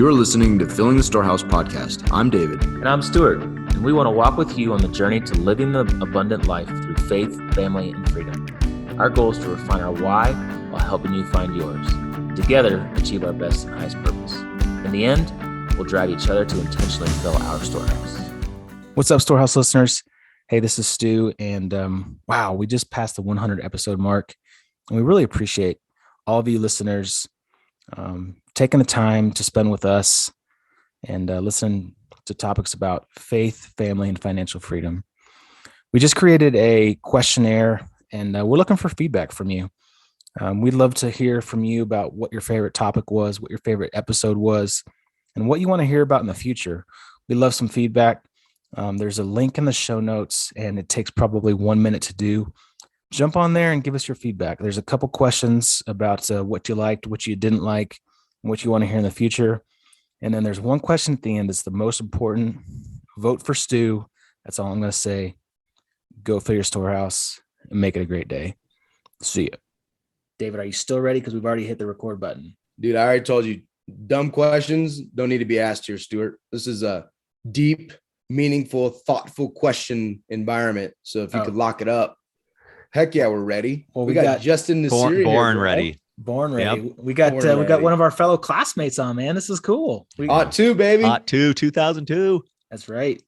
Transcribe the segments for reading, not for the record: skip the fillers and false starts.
You're listening to Filling the Storehouse podcast. I'm David. And I'm Stuart, and we want to walk with you on the journey to living the abundant life through faith, family, and freedom. Our goal is to refine our why while helping you find yours. Together, achieve our best and highest purpose. In the end, we'll drive each other to intentionally fill our storehouse. What's up, Storehouse listeners? Hey, this is Stu, and wow, we just passed the 100 episode mark, and we really appreciate all of you listeners taking the time to spend with us and listen to topics about faith, family, and financial freedom. We just created a questionnaire, and we're looking for feedback from you. We'd love to hear from you about what your favorite topic was, what your favorite episode was, and what you want to hear about in the future. We'd love some feedback. There's a link in the show notes, and it takes probably 1 minute to do. Jump on there and give us your feedback. There's a couple questions about what you liked, what you didn't like, and what you want to hear in the future. And then there's one question at the end that's the most important. Vote for Stu. That's all I'm going to say. Go fill your storehouse and make it a great day. See ya. David, are you still ready? Because we've already hit the record button. Dude, I already told you, dumb questions don't need to be asked here, Stuart. This is a deep, meaningful, thoughtful question environment. So if you could lock it up. Heck yeah, we're ready. Well, we got Justin Nassiri born ready. Born ready. Yep. We got one of our fellow classmates on, man. This is cool. Hot 2, baby. Hot 2, 2002. That's right.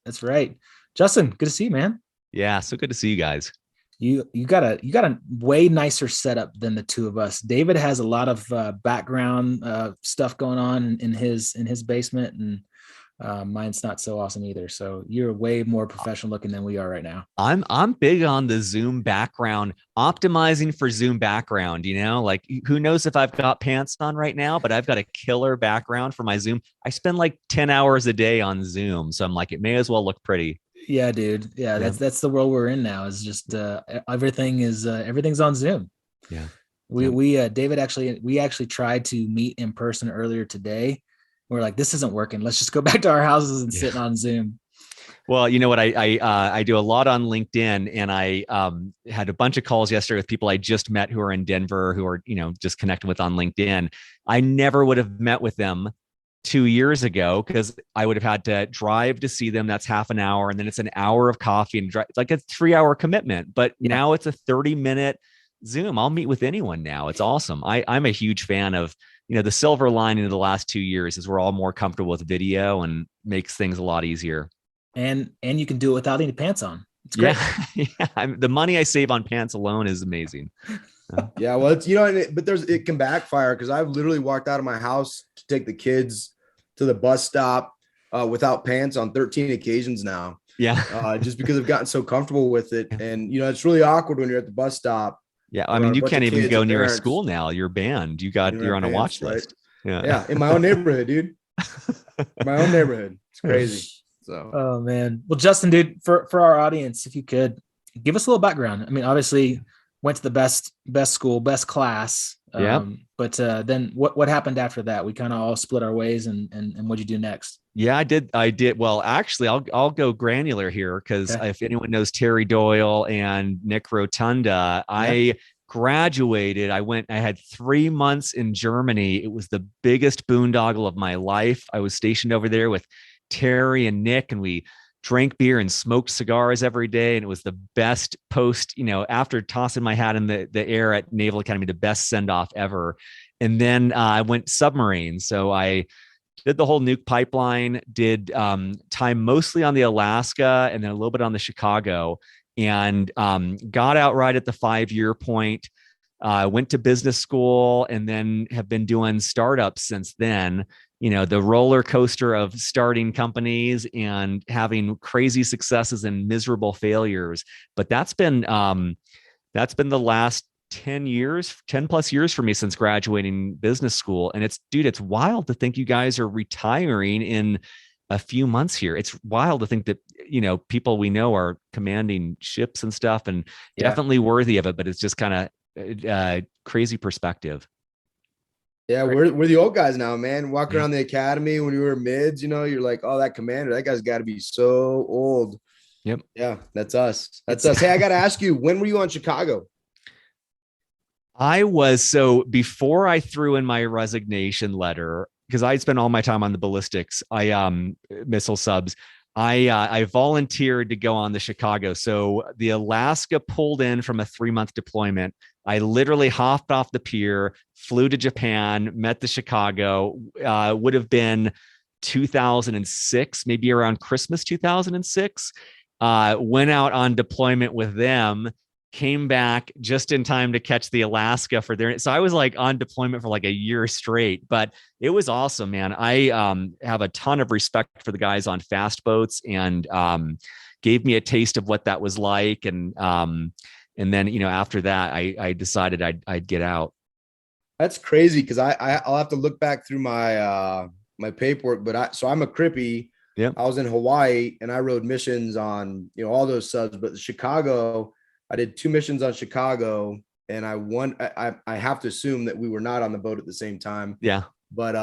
Justin, good to see you, man. Yeah, so good to see you guys. You got a way nicer setup than the two of us. David has a lot of background stuff going on in his basement, and mine's not so awesome either. So you're way more professional looking than we are right now. I'm big on the Zoom background, optimizing for Zoom background, like who knows if I've got pants on right now, but I've got a killer background for my Zoom. I spend like 10 hours a day on Zoom. So I'm like, it may as well look pretty. Yeah, dude. Yeah. That's the world we're in now, is just everything's on Zoom. Yeah. David actually tried to meet in person earlier today. We're like, this isn't working. Let's just go back to our houses and sit on Zoom. Well, you know what? I do a lot on LinkedIn, and I had a bunch of calls yesterday with people I just met who are in Denver, who are, just connecting with on LinkedIn. I never would have met with them 2 years ago because I would have had to drive to see them. That's half an hour. And then it's an hour of coffee and drive. It's like a 3-hour commitment, but now it's a 30-minute Zoom. I'll meet with anyone now. It's awesome. I'm a huge fan of, the silver lining of the last 2 years is we're all more comfortable with video and makes things a lot easier. And you can do it without any pants on. It's great. Yeah. The money I save on pants alone is amazing. Yeah. Well, it's, but it can backfire, because I've literally walked out of my house to take the kids to the bus stop without pants on 13 occasions now. Yeah. Just because I've gotten so comfortable with it. And, it's really awkward when you're at the bus stop. Yeah, I mean, you can't even go near a school now. You're banned. You're on a watch list. Right? Yeah, in my own neighborhood, dude. My own neighborhood. It's crazy. So. Oh man. Well, Justin, dude, for our audience, if you could give us a little background. I mean, obviously, went to the best school, best class. But then what happened after that? We kind of all split our ways, and what'd you do next? Yeah, I did. Well, actually, I'll go granular here, because if anyone knows Terry Doyle and Nick Rotunda, I graduated. I had 3 months in Germany. It was the biggest boondoggle of my life. I was stationed over there with Terry and Nick, and we drank beer and smoked cigars every day. And it was the best post, after tossing my hat in the air at Naval Academy, the best send-off ever. And then I went submarine. So I did the whole nuke pipeline, did time mostly on the Alaska and then a little bit on the Chicago, and got out right at the 5-year point. Went to business school and then have been doing startups since then. The roller coaster of starting companies and having crazy successes and miserable failures. But that's been the last 10 plus years for me since graduating business school. And it's wild to think you guys are retiring in a few months here. It's wild to think that, people we know are commanding ships and stuff, and definitely worthy of it, but it's just kind of crazy perspective. Yeah, we're the old guys now, man. Walk around the academy when we were mids, you're like, oh, that commander, that guy's got to be so old. Yep. Yeah, that's us. That's us. Hey, I got to ask you, when were you on Chicago? So before I threw in my resignation letter, because I spent all my time on the ballistics, missile subs. I volunteered to go on the Chicago. So the Alaska pulled in from a 3-month deployment. I literally hopped off the pier, flew to Japan, met the Chicago, would have been 2006, maybe around Christmas 2006. Went out on deployment with them, came back just in time to catch the Alaska for their. So I was like on deployment for like a year straight, but it was awesome, man. I have a ton of respect for the guys on fast boats, and gave me a taste of what that was like. And then, after that, I decided I'd get out. That's crazy, because I'll have to look back through my my paperwork, but I'm a Crippy. Yeah, I was in Hawaii and I rode missions on all those subs, but Chicago, I did 2 missions on Chicago, and I have to assume that we were not on the boat at the same time. Yeah, but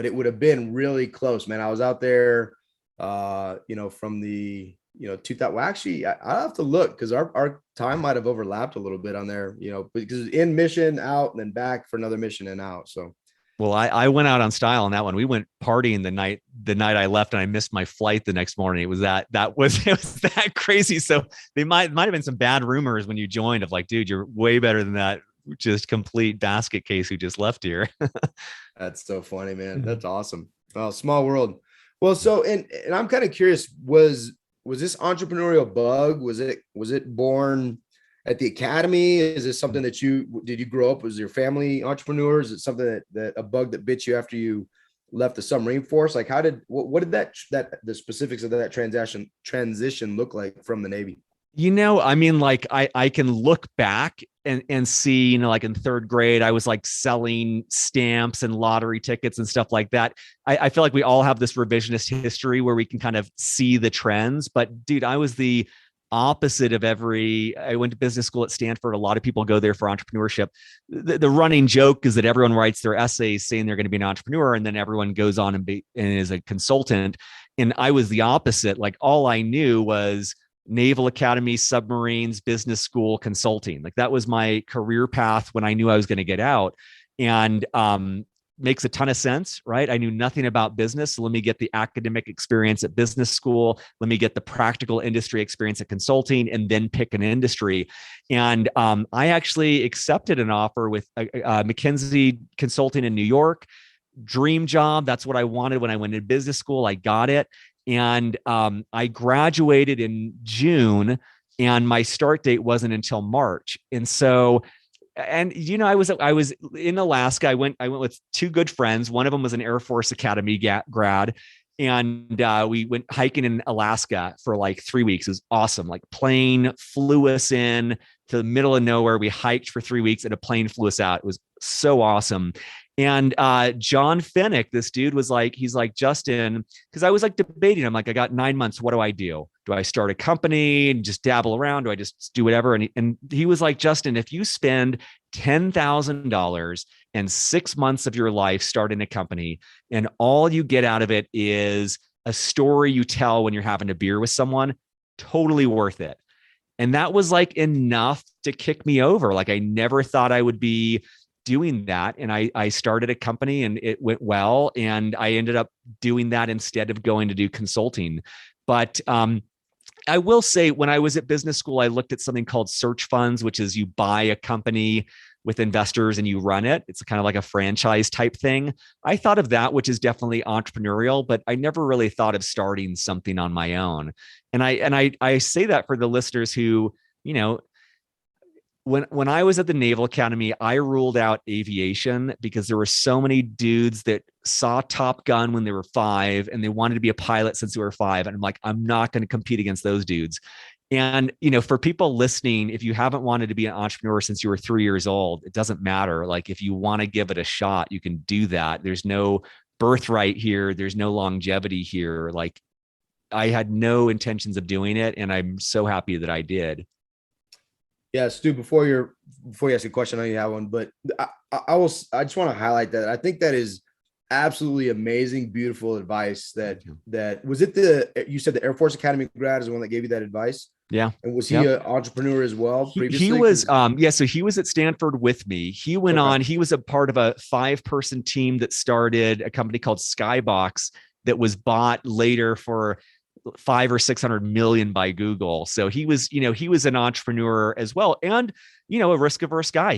it would have been really close, man. I was out there, from the 2000. Well, actually, I'll have to look, because our time might have overlapped a little bit on there, because in mission, out, and then back for another mission and out. So. Well, I went out on style on that one. We went partying the night I left, and I missed my flight the next morning. It was it was that crazy. So they might have been some bad rumors when you joined of like, dude, you're way better than that just complete basket case who just left here. That's so funny, man. That's awesome. Oh, small world. Well, so and I'm kind of curious, was this entrepreneurial bug? Was it born at the academy? Is this something that did you grow up? Was your family entrepreneurs? Is it something that a bug that bit you after you left the submarine force? Like, what did the specifics of that transition look like from the Navy? I mean, like I can look back and see, like in 3rd grade, I was like selling stamps and lottery tickets and stuff like that. I feel like we all have this revisionist history where we can kind of see the trends, but dude, I was the opposite of I went to business school at Stanford. A lot of people go there for entrepreneurship. The running joke is that everyone writes their essays saying they're going to be an entrepreneur, and then everyone goes on and is a consultant. And I was the opposite. Like, all I knew was Naval Academy, submarines, business school, consulting. Like, that was my career path when I knew I was going to get out. And makes a ton of sense, right? I knew nothing about business. So let me get the academic experience at business school. Let me get the practical industry experience at consulting, and then pick an industry. And I actually accepted an offer with McKinsey Consulting in New York. Dream job. That's what I wanted when I went to business school. I got it. And I graduated in June, and my start date wasn't until March. And so, I was in Alaska. I went with 2 good friends. One of them was an Air Force Academy grad, and we went hiking in Alaska for like 3 weeks. It was awesome. Like, plane flew us in to the middle of nowhere. We hiked for 3 weeks, and a plane flew us out. It was so awesome. And John Fennick, this dude, he's like, Justin, because I was like debating. I'm like, I got 9 months. What do I do? Do I start a company and just dabble around? Do I just do whatever? And he was like, Justin, if you spend $10,000 and 6 months of your life starting a company, and all you get out of it is a story you tell when you're having a beer with someone, totally worth it. And that was like enough to kick me over. Like, I never thought I would be doing that. And I started a company, and it went well. And I ended up doing that instead of going to do consulting. But I will say, when I was at business school, I looked at something called search funds, which is you buy a company with investors and you run it. It's kind of like a franchise type thing. I thought of that, which is definitely entrepreneurial, but I never really thought of starting something on my own. And I say that for the listeners who, when I was at the Naval Academy, I ruled out aviation because there were so many dudes that saw Top Gun when they were 5 and they wanted to be a pilot since they were 5. And I'm like, I'm not going to compete against those dudes. And, for people listening, if you haven't wanted to be an entrepreneur since you were 3 years old, it doesn't matter. Like, if you want to give it a shot, you can do that. There's no birthright here. There's no longevity here. Like, I had no intentions of doing it, and I'm so happy that I did. Yeah, Stu, before you ask a question, I know you have one, but I just want to highlight that. I think that is absolutely amazing, beautiful advice. That was it. You said the Air Force Academy grad is the one that gave you that advice? Yeah. And was he an entrepreneur as well previously? He was, so he was at Stanford with me. He went on, he was a part of a 5-person team that started a company called Skybox that was bought later for 500 or 600 million by Google. So he was an entrepreneur as well. And, a risk averse guy.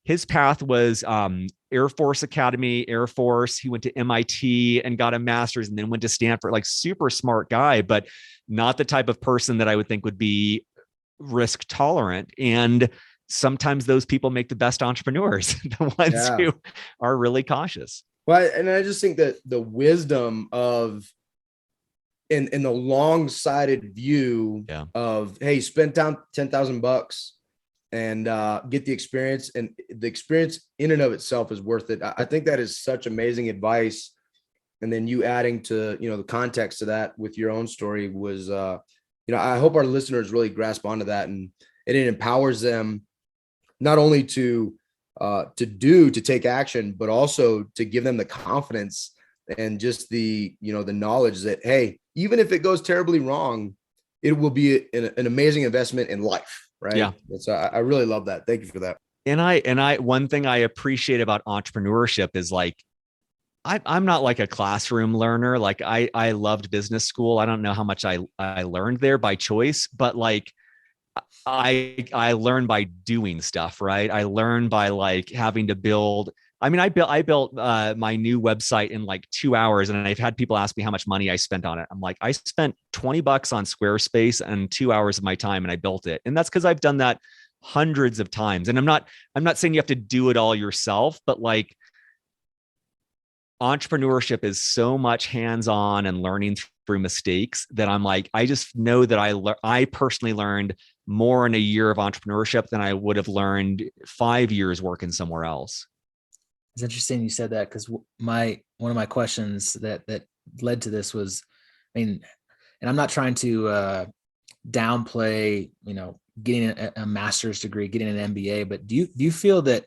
His path was Air Force Academy, Air Force. He went to MIT and got a master's and then went to Stanford, like super smart guy, but not the type of person that I would think would be risk tolerant. And sometimes those people make the best entrepreneurs, the ones who are really cautious. Well, and I just think that the wisdom of in the long-sighted view of, hey, spend down $10,000 and get the experience, and the experience in and of itself is worth it. I think that is such amazing advice. And then you adding to, the context to that with your own story was, I hope our listeners really grasp onto that, and it empowers them not only to take action, but also to give them the confidence and just the knowledge that, hey, even if it goes terribly wrong, it will be an amazing investment in life. Right. Yeah. So I really love that. Thank you for that. And I, one thing I appreciate about entrepreneurship is like, I'm not like a classroom learner. Like I loved business school. I don't know how much I learned there by choice, but like I learned by doing stuff, right? I learned by like having to build. I mean, I built my new website in like 2 hours, and I've had people ask me how much money I spent on it. I'm like, I spent $20 on Squarespace and 2 hours of my time, and I built it. And that's because I've done that hundreds of times. And I'm not saying you have to do it all yourself, but like entrepreneurship is so much hands-on and learning through mistakes that I'm like, I just know that I personally learned more in a year of entrepreneurship than I would have learned 5 years working somewhere else. It's interesting you said that, because one of my questions that led to this was, and I'm not trying to downplay, getting a master's degree, getting an MBA, but do you feel that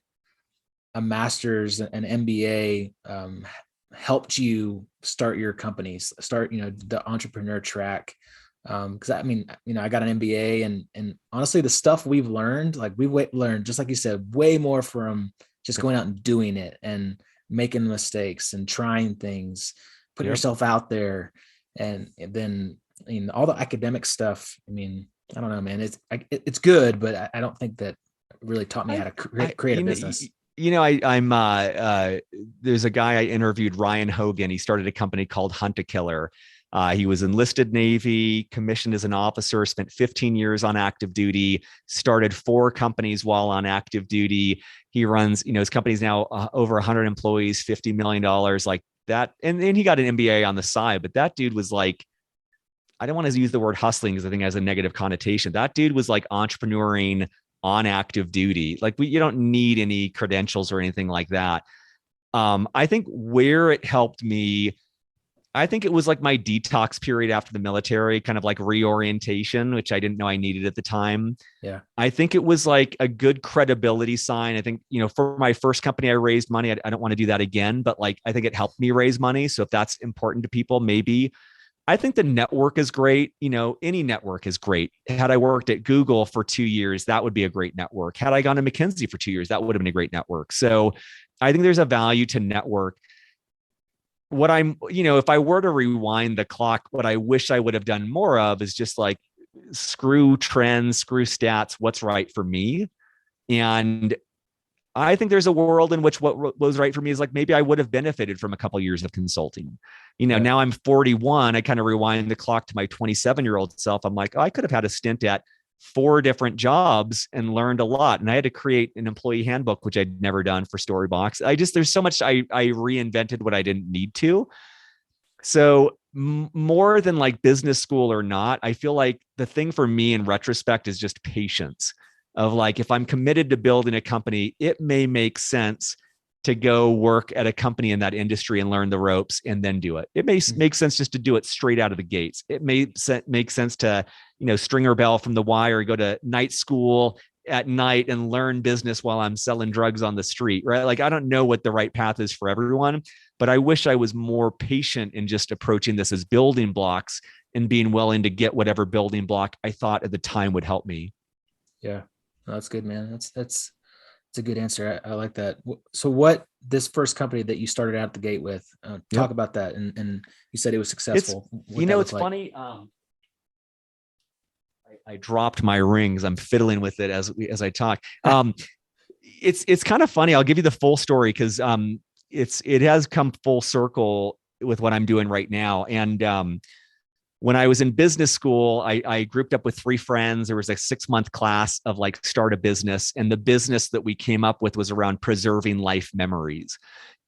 a master's and MBA helped you start your companies, start the entrepreneur track? Because I got an MBA, and honestly, the stuff we've learned, like we've learned, just like you said, way more from just going out and doing it and making mistakes and trying things, putting yourself out there. And then, all the academic stuff, I don't know, man, it's good, but I don't think that really taught me how to create a business. I'm there's a guy I interviewed, Ryan Hogan. He started a company called Hunt a Killer. He was enlisted Navy, commissioned as an officer, spent 15 years on active duty, started 4 companies while on active duty. He runs, his company's now over 100 employees, $50 million, like that. And he got an MBA on the side, but that dude was like, I don't want to use the word hustling because I think it has a negative connotation. That dude was like entrepreneuring on active duty. Like you don't need any credentials or anything like that. I think where it helped me, I think it was like my detox period after the military, kind of like reorientation, which I didn't know I needed at the time. Yeah. I think it was like a good credibility sign. I think, for my first company, I raised money. I don't want to do that again, but like, I think it helped me raise money. So if that's important to people, maybe. I think the network is great. Any network is great. Had I worked at Google for 2 years, that would be a great network. Had I gone to McKinsey for 2 years, that would have been a great network. So I think there's a value to network. What if I were to rewind the clock, what I wish I would have done more of is just like screw trends, screw stats, what's right for me. And I think there's a world in which what was right for me is like, maybe I would have benefited from a couple of years of consulting. Now I'm 41. I kind of rewind the clock to my 27-year-old self. I'm like, I could have had a stint at 4 different jobs and learned a lot. And I had to create an employee handbook, which I'd never done for Storybox. There's so much I reinvented what I didn't need to. So more than like business school or not, I feel like the thing for me in retrospect is just patience of like, if I'm committed to building a company, it may make sense to go work at a company in that industry and learn the ropes and then do it. It may make sense just to do it straight out of the gates. It may make sense to, Stringer Bell from The Wire, go to night school at night and learn business while I'm selling drugs on the street, right? Like, I don't know what the right path is for everyone, but I wish I was more patient in just approaching this as building blocks and being willing to get whatever building block I thought at the time would help me. Yeah, no, that's good, man. That's a good answer. I like that. So what, this first company that you started out the gate with, talk about that. And you said it was successful. It's funny. I dropped my rings. I'm fiddling with it as I talk. It's kind of funny. I'll give you the full story because it has come full circle with what I'm doing right now. And when I was in business school, I grouped up with 3 friends. There was a 6-month class of like start a business. And the business that we came up with was around preserving life memories.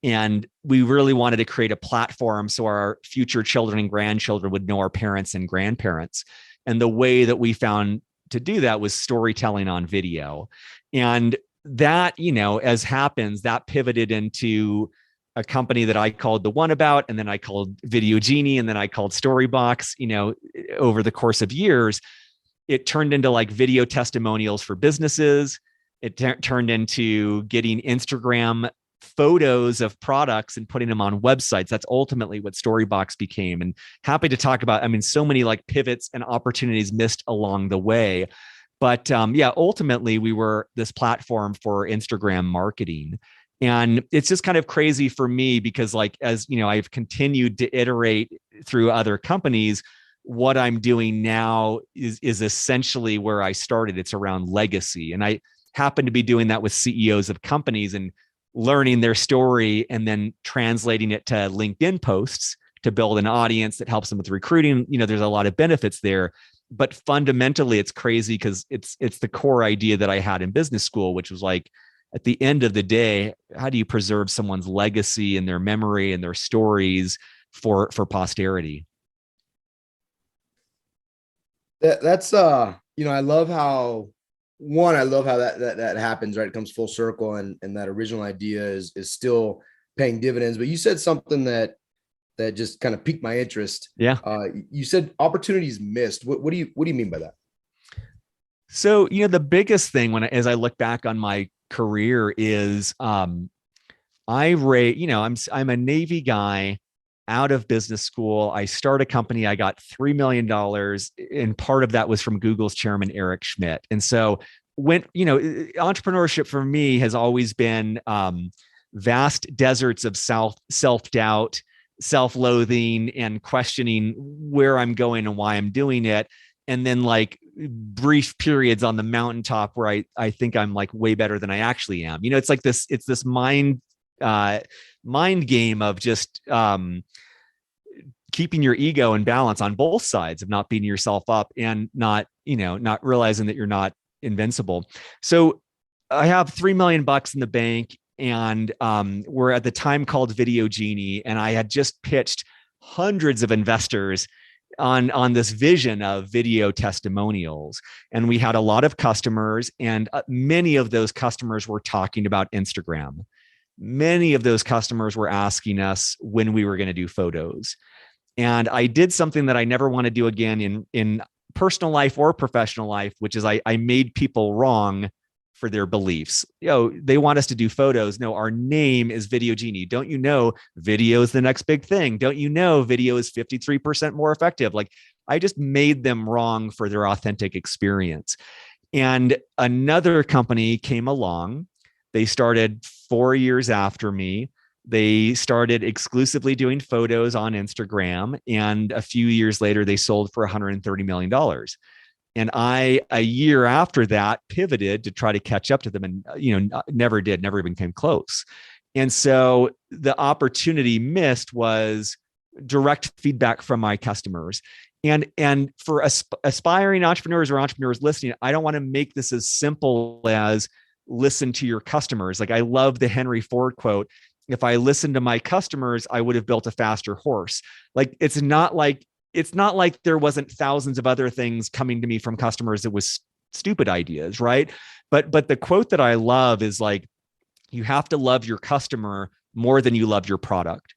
And we really wanted to create a platform so our future children and grandchildren would know our parents and grandparents. And the way that we found to do that was storytelling on video. And that, as happens, that pivoted into a company that I called The One About, and then I called Video Genie, and then I called Storybox. Over the course of years, it turned into like video testimonials for businesses. It turned into getting Instagram photos of products and putting them on websites. That's ultimately what Storybox became. And happy to talk about, so many like pivots and opportunities missed along the way. But ultimately we were this platform for Instagram marketing. And it's just kind of crazy for me because as I've continued to iterate through other companies, what I'm doing now is essentially where I started. It's around legacy. And I happen to be doing that with CEOs of companies and learning their story and then translating it to LinkedIn posts to build an audience that helps them with recruiting. There's a lot of benefits there. But fundamentally, it's crazy because it's the core idea that I had in business school, which was like, at the end of the day, how do you preserve someone's legacy and their memory and their stories for posterity? That's I love how that happens, right? It comes full circle, and that original idea is still paying dividends. But you said something that just kind of piqued my interest. Yeah. You said opportunities missed. What do you mean by that? So, the biggest thing as I look back on my career is I'm a Navy guy out of business school. I start a company. I got $3 million, and part of that was from Google's chairman, Eric Schmidt. And so when, entrepreneurship for me has always been vast deserts of self-doubt, self-loathing, and questioning where I'm going and why I'm doing it. And then like brief periods on the mountaintop where I think I'm like way better than I actually am. It's like this mind game of just keeping your ego in balance on both sides of not beating yourself up and not realizing that you're not invincible. So I have $3 million in the bank, and we're at the time called Video Genie. And I had just pitched hundreds of investors on this vision of video testimonials. And we had a lot of customers, and many of those customers were talking about Instagram. Many of those customers were asking us when we were going to do photos. And I did something that I never want to do again in personal life or professional life, which is I made people wrong for their beliefs. They want us to do photos. No, our name is Video Genie. Don't you know video is the next big thing? Don't you know video is 53% more effective? Like, I just made them wrong for their authentic experience. And another company came along. They started 4 years after me. They started exclusively doing photos on Instagram. And a few years later, they sold for $130 million. And I, a year after that, pivoted to try to catch up to them, and never even came close. And so the opportunity missed was direct feedback from my customers. And for aspiring entrepreneurs or entrepreneurs listening, I don't want to make this as simple as listen to your customers. Like, I love the Henry Ford quote: if I listened to my customers, I would have built a faster horse. Like, it's not like there wasn't thousands of other things coming to me from customers that was stupid ideas, right? But the quote that I love is like, you have to love your customer more than you love your product.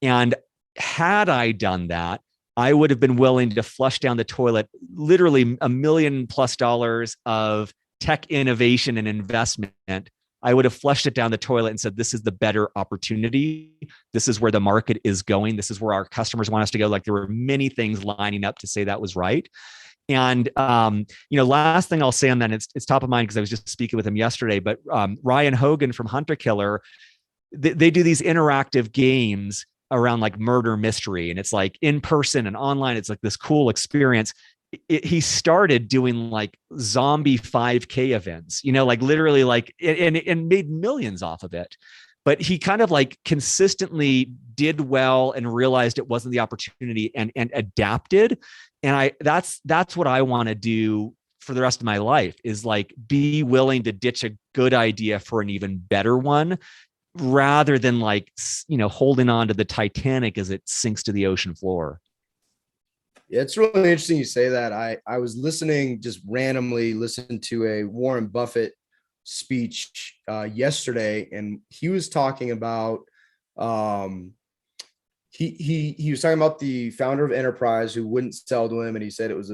And had I done that, I would have been willing to flush down the toilet literally $1 million+ of tech innovation and investment I would have flushed it down the toilet and said, this is the better opportunity. This is where the market is going. This is where our customers want us to go. Like there were many things lining up to say that was right. And, last thing I'll say on that, it's top of mind because I was just speaking with him yesterday, but Ryan Hogan from Hunter Killer, they do these interactive games around like murder mystery. And it's like in person and online. It's like this cool experience. He started doing like zombie 5K events, like literally like, and made millions off of it. But he kind of like consistently did well and realized it wasn't the opportunity and adapted. And that's what I want to do for the rest of my life, is like be willing to ditch a good idea for an even better one, rather than like, holding on to the Titanic as it sinks to the ocean floor. Yeah, it's really interesting you say that. I was just randomly listened to a Warren Buffett speech yesterday, and he was talking about he was talking about the founder of Enterprise who wouldn't sell to him, and he said it was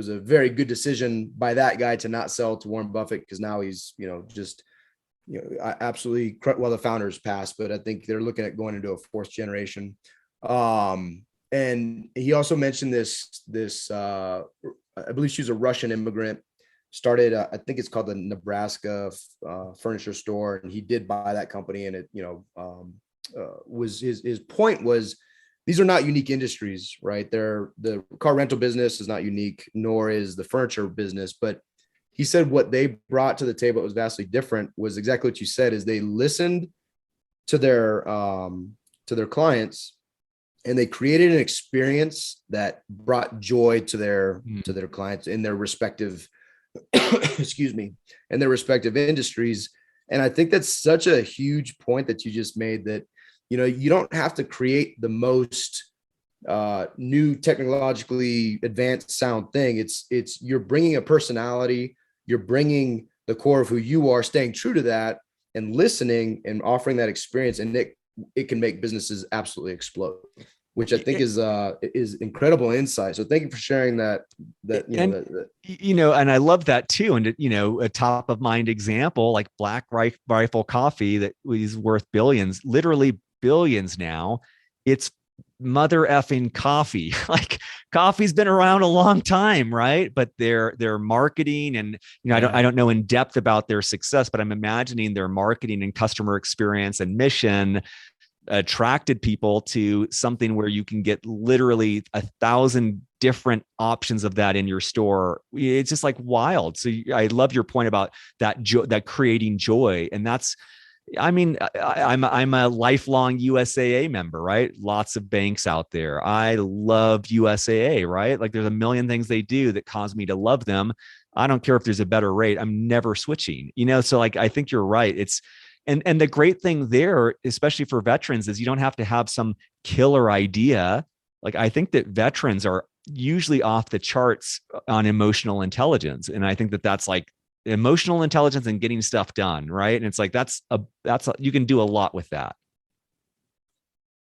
a very good decision by that guy to not sell to Warren Buffett, because now he's absolutely, well, the founders passed, but I think they're looking at going into a fourth generation. And he also mentioned this I believe she was a Russian immigrant, started I think it's called the Nebraska furniture store, and he did buy that company. And it was his point was, these are not unique industries, right? The car rental business is not unique, nor is the furniture business. But he said what they brought to the table that was vastly different was exactly what you said, is they listened to their clients, and they created an experience that brought joy to their clients in their respective in their respective industries. And I think that's such a huge point that you just made, that you don't have to create the most new technologically advanced sound thing. It's you're bringing a personality, you're bringing the core of who you are, staying true to that, and listening and offering that experience, and it can make businesses absolutely explode, which I think is incredible insight. So thank you for sharing that. And I love that too. And a top of mind example, like Black Rifle Coffee, that is worth billions, literally billions now. It's mother effing coffee. Like coffee's been around a long time, right? But their marketing and I don't know in depth about their success, but I'm imagining their marketing and customer experience and mission attracted people to something where you can get literally 1,000 different options of that in your store. It's just like wild. So I love your point about that that creating joy. And that's, I'm a lifelong USAA member, right? Lots of banks out there. I love USAA, right? Like there's a million things they do that cause me to love them. I don't care if there's a better rate. I'm never switching, so like, I think you're right. And the great thing there, especially for veterans, is you don't have to have some killer idea. Like I think that veterans are usually off the charts on emotional intelligence. And I think that that's like emotional intelligence and getting stuff done, right? And it's like, you can do a lot with that.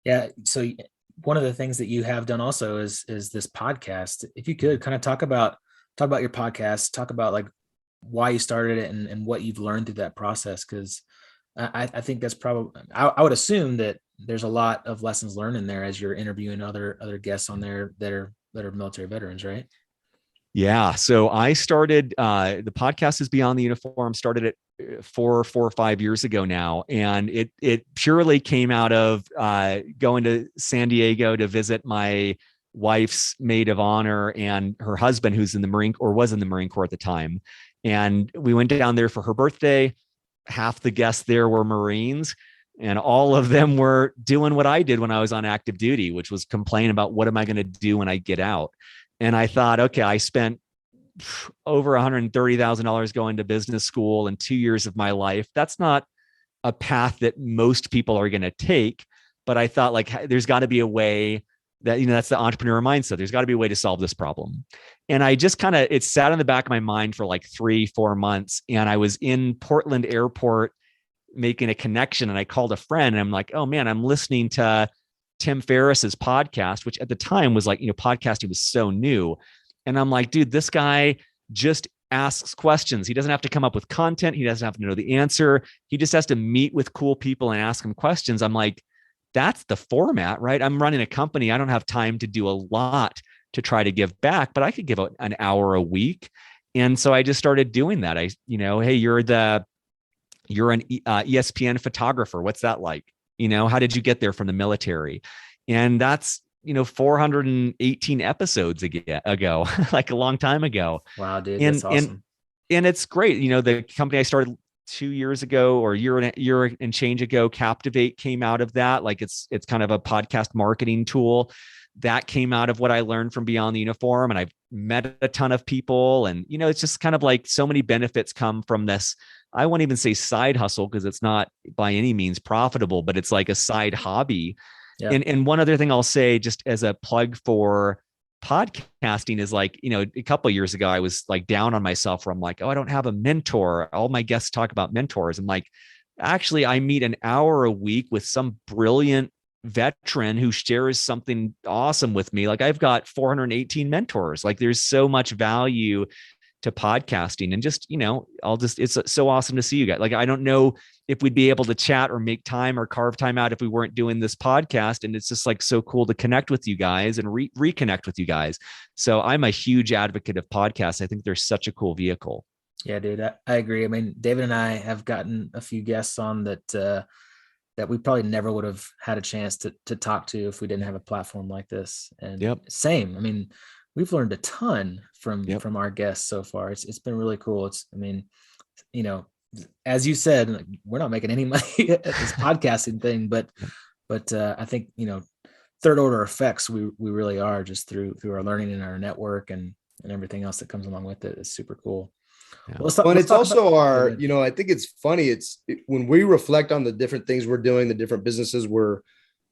Yeah. So one of the things that you have done also is this podcast. If you could kind of talk about your podcast, talk about like why you started it and what you've learned through that process. Because I think that's probably, I would assume that there's a lot of lessons learned in there as you're interviewing other guests on there that are military veterans, right? Yeah. So I started, the podcast is Beyond the Uniform, started it 4 or 5 years ago now. And it purely came out of going to San Diego to visit my wife's maid of honor and her husband, who's in the Marine or was in the Marine Corps at the time. And we went down there for her birthday. Half the guests there were Marines, and all of them were doing what I did when I was on active duty, which was complain about what am I going to do when I get out. And I thought, okay, I spent over $130,000 going to business school and 2 years of my life. That's not a path that most people are going to take. But I thought like, there's got to be a way that, that's the entrepreneur mindset. There's got to be a way to solve this problem. And I just it sat in the back of my mind for like 3-4 months. And I was in Portland airport making a connection. And I called a friend and I'm like, oh man, I'm listening to Tim Ferriss's podcast, which at the time was like, podcasting was so new. And I'm like, dude, this guy just asks questions. He doesn't have to come up with content. He doesn't have to know the answer. He just has to meet with cool people and ask them questions. I'm like, that's the format, right? I'm running a company. I don't have time to do a lot to try to give back, but I could give an hour a week. And so I just started doing that. Hey, you're an ESPN photographer. What's that like? How did you get there from the military? And that's, 418 episodes ago, like a long time ago. Wow, dude. That's awesome. And it's great. The company I started 2 years ago or year and change ago, Captivate came out of that. Like it's kind of a podcast marketing tool that came out of what I learned from Beyond the Uniform. And I've met a ton of people, and, it's just kind of like so many benefits come from this. I won't even say side hustle, because it's not by any means profitable, but it's like a side hobby. Yeah. And one other thing I'll say, just as a plug for podcasting, is like, a couple of years ago, I was like down on myself where I'm like, oh, I don't have a mentor. All my guests talk about mentors. I'm like, actually, I meet an hour a week with some brilliant veteran who shares something awesome with me. Like I've got 418 mentors. Like there's so much value to podcasting, and just, it's so awesome to see you guys. Like, I don't know if we'd be able to chat or make time or carve time out if we weren't doing this podcast. And it's just like so cool to connect with you guys and reconnect with you guys. So I'm a huge advocate of podcasts. I think they're such a cool vehicle. Yeah, dude, I agree. I mean, David and I have gotten a few guests on that we probably never would have had a chance to talk to if we didn't have a platform like this. And same. I mean, we've learned a ton from our guests so far. It's been really cool. As you said, we're not making any money at this podcasting thing, but I think, third order effects, we really are, just through our learning and our network and everything else that comes along with it. Is super cool. Yeah. Well, it's also I think it's funny. When we reflect on the different things we're doing, the different businesses we're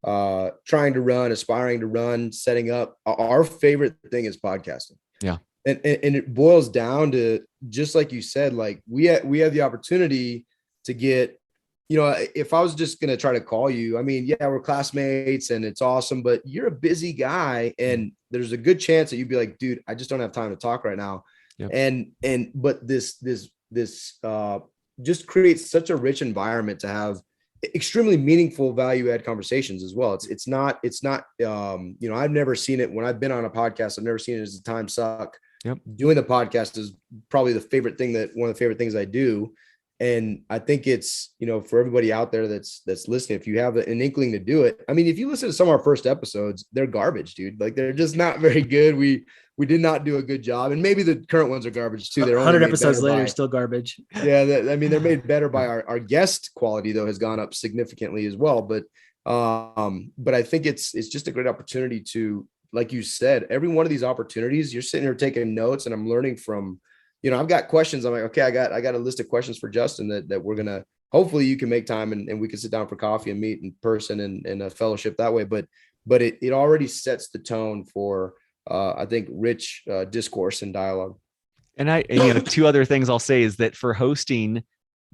trying to run, aspiring to run, setting up, our favorite thing is podcasting. Yeah. And it boils down to, just like you said, like we have the opportunity to get, if I was just going to try to call you, I mean, yeah, we're classmates and it's awesome, but you're a busy guy, and there's a good chance that you'd be like, dude, I just don't have time to talk right now. Yep. But this just creates such a rich environment to have extremely meaningful value add conversations as well. It's not I've never seen it when I've been on a podcast. I've never seen it as a time suck. Yep. Doing the podcast is probably one of the favorite things I do. And I think it's, for everybody out there that's listening, if you have an inkling to do it, I mean, if you listen to some of our first episodes, they're garbage, dude. Like they're just not very good. We did not do a good job. And maybe the current ones are garbage too. They're 100 episodes later, still garbage. Yeah. They're made better by our guest quality, though, has gone up significantly as well. But I think it's just a great opportunity to, like you said, every one of these opportunities, you're sitting here taking notes, and I'm learning from, I've got questions. I'm like, okay, I got a list of questions for Justin that we're going to, hopefully you can make time and we can sit down for coffee and meet in person and a fellowship that way. But it already sets the tone for, I think, rich discourse and dialogue. And two other things I'll say is that for hosting,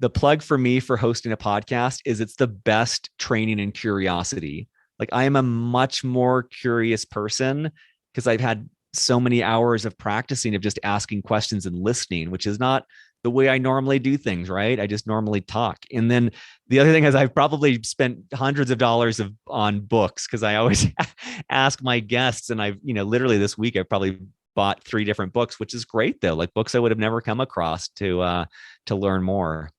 the plug for me for hosting a podcast is it's the best training in curiosity. Like I am a much more curious person because I've had so many hours of practicing of just asking questions and listening, which is not the way I normally do things, right? I just normally talk. And then the other thing is I've probably spent hundreds of dollars on books, because I always ask my guests, and I've, literally this week, I've probably bought 3 different books, which is great though. Like books I would have never come across to learn more.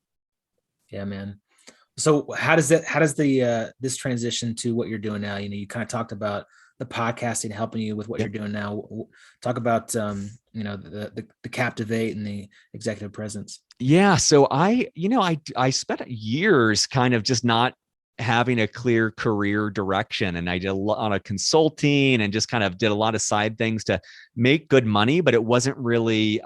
Yeah, man. So how does this transition to what you're doing now? You kind of talked about the podcasting helping you with what you're doing now. Talk about the Captivate and the Executive Presence. Yeah. So I spent years kind of just not having a clear career direction, and I did a lot of consulting and just kind of did a lot of side things to make good money, but it wasn't really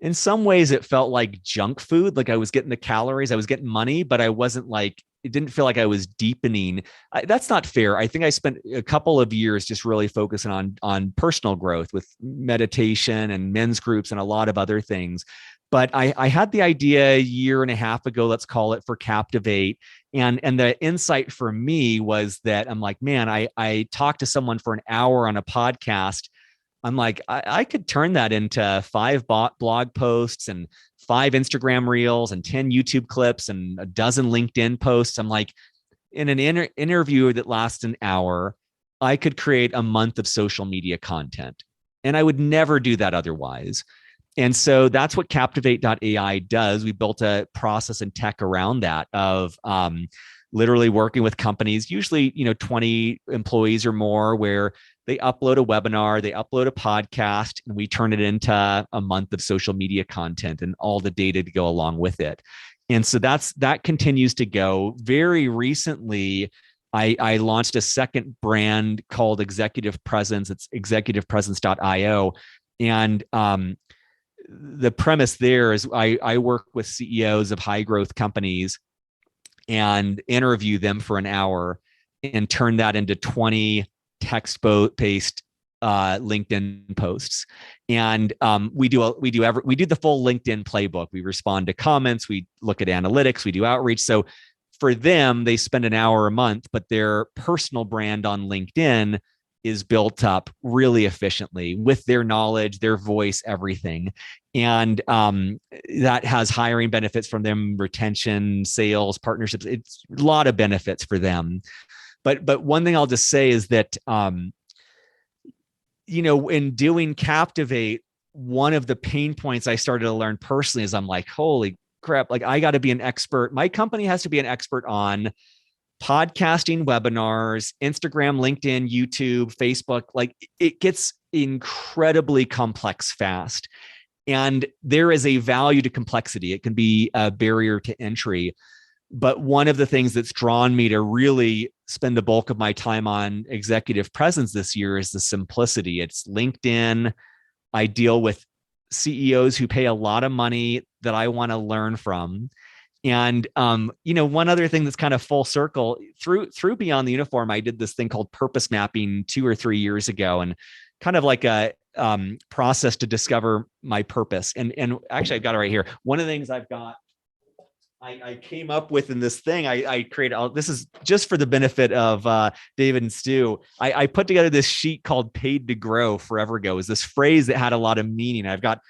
in some ways it felt like junk food. Like I was getting the calories, I was getting money, but I wasn't like, it didn't feel like I was deepening. That's not fair. I think I spent a couple of years just really focusing on personal growth with meditation and men's groups and a lot of other things. But I had the idea a year and a half ago, let's call it, for Captivate. And the insight for me was that I'm like, man, I talked to someone for an hour on a podcast I'm like, I could turn that into 5 blog posts and 5 Instagram reels and 10 YouTube clips and a dozen LinkedIn posts. I'm like, in an interview that lasts an hour, I could create a month of social media content. And I would never do that otherwise. And so that's what Captivate.ai does. We built a process and tech around that of literally working with companies, usually 20 employees or more, where they upload a webinar, they upload a podcast, and we turn it into a month of social media content and all the data to go along with it. And so that continues to go. Very recently, I launched a second brand called Executive Presence. It's executivepresence.io. And the premise there is I work with CEOs of high growth companies and interview them for an hour and turn that into 20 text-based LinkedIn posts. And we do the full LinkedIn playbook. We respond to comments, we look at analytics, we do outreach. So for them, they spend an hour a month, but their personal brand on LinkedIn is built up really efficiently with their knowledge, their voice, everything. And that has hiring benefits from them, retention, sales, partnerships. It's a lot of benefits for them. But one thing I'll just say is that, in doing Captivate, one of the pain points I started to learn personally is I'm like, holy crap, like I got to be an expert. My company has to be an expert on podcasting, webinars, Instagram, LinkedIn, YouTube, Facebook. Like it gets incredibly complex fast. And there is a value to complexity. It can be a barrier to entry. But one of the things that's drawn me to really spend the bulk of my time on executive presence this year is the simplicity. It's LinkedIn. I deal with CEOs who pay a lot of money that I want to learn from. And, one other thing that's kind of full circle through Beyond the Uniform, I did this thing called purpose mapping 2 or 3 years ago, and kind of like a process to discover my purpose. And actually I've got it right here. One of the things I've got, I came up with in this thing, I created, this is just for the benefit of David and Stu. I put together this sheet called Paid to Grow Forever Ago. Is this phrase that had a lot of meaning. I've got,